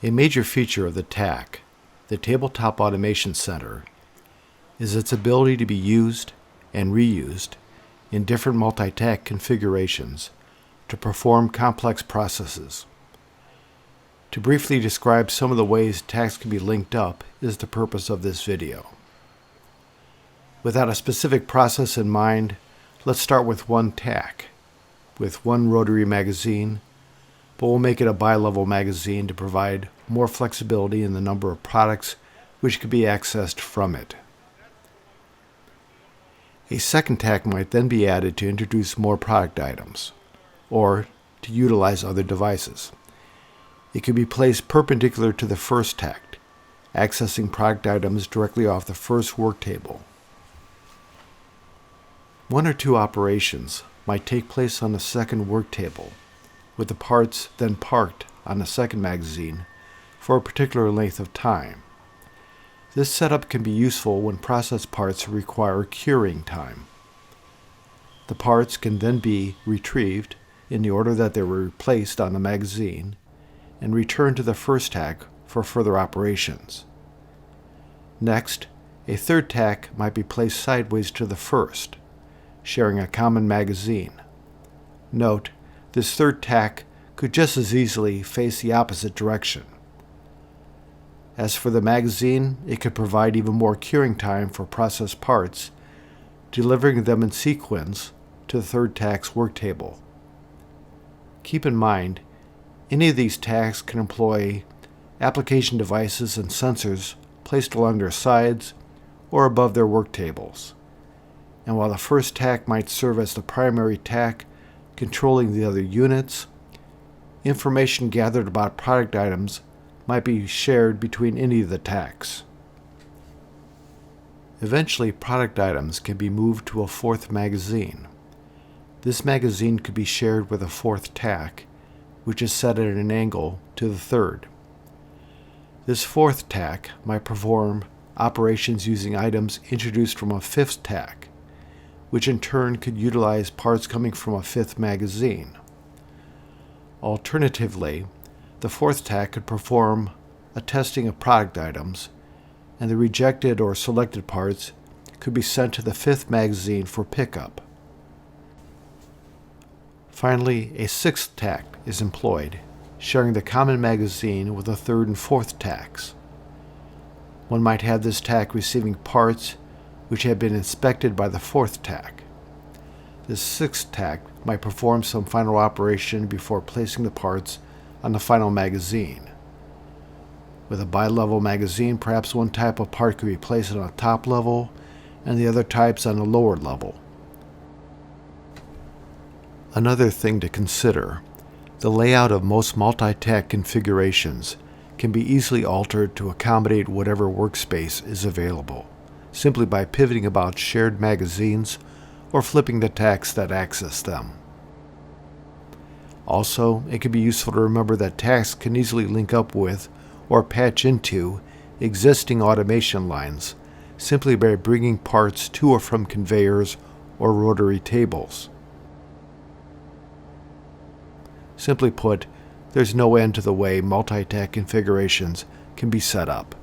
A major feature of the TAC, the Tabletop Automation Center, is its ability to be used and reused in different multi-tac configurations to perform complex processes. To briefly describe some of the ways TACs can be linked up is the purpose of this video. Without a specific process in mind, let's start with one TAC, with one rotary magazine, but we'll make it a bi-level magazine to provide more flexibility in the number of products which can be accessed from it. A second TAC might then be added to introduce more product items, or to utilize other devices. It could be placed perpendicular to the first TAC, accessing product items directly off the first work table. One or two operations might take place on the second work table, with the parts then parked on the second magazine for a particular length of time. This setup can be useful when process parts require curing time. The parts can then be retrieved in the order that they were placed on the magazine and returned to the first TAC for further operations. Next, a third TAC might be placed sideways to the first, sharing a common magazine. Note, this third TAC could just as easily face the opposite direction. As for the magazine, it could provide even more curing time for processed parts, delivering them in sequence to the third TAC's work table. Keep in mind, any of these TACs can employ application devices and sensors placed along their sides or above their work tables. And while the first TAC might serve as the primary TAC controlling the other units, information gathered about product items might be shared between any of the TACs. Eventually, product items can be moved to a fourth magazine. This magazine could be shared with a fourth TAC, which is set at an angle to the third. This fourth TAC might perform operations using items introduced from a fifth TAC, which in turn could utilize parts coming from a fifth magazine. Alternatively, the fourth TAC could perform a testing of product items, and the rejected or selected parts could be sent to the fifth magazine for pickup. Finally, a sixth TAC is employed, sharing the common magazine with the third and fourth TACs. One might have this TAC receiving parts which have been inspected by the fourth TAC. This sixth TAC might perform some final operation before placing the parts on the final magazine. With a bi-level magazine, perhaps one type of part could be placed on the top level and the other types on the lower level. Another thing to consider, the layout of most multi-tac configurations can be easily altered to accommodate whatever workspace is available, simply by pivoting about shared magazines or flipping the TACs that access them. Also, it can be useful to remember that TACs can easily link up with or patch into existing automation lines simply by bringing parts to or from conveyors or rotary tables. Simply put, there's no end to the way multi-tac configurations can be set up.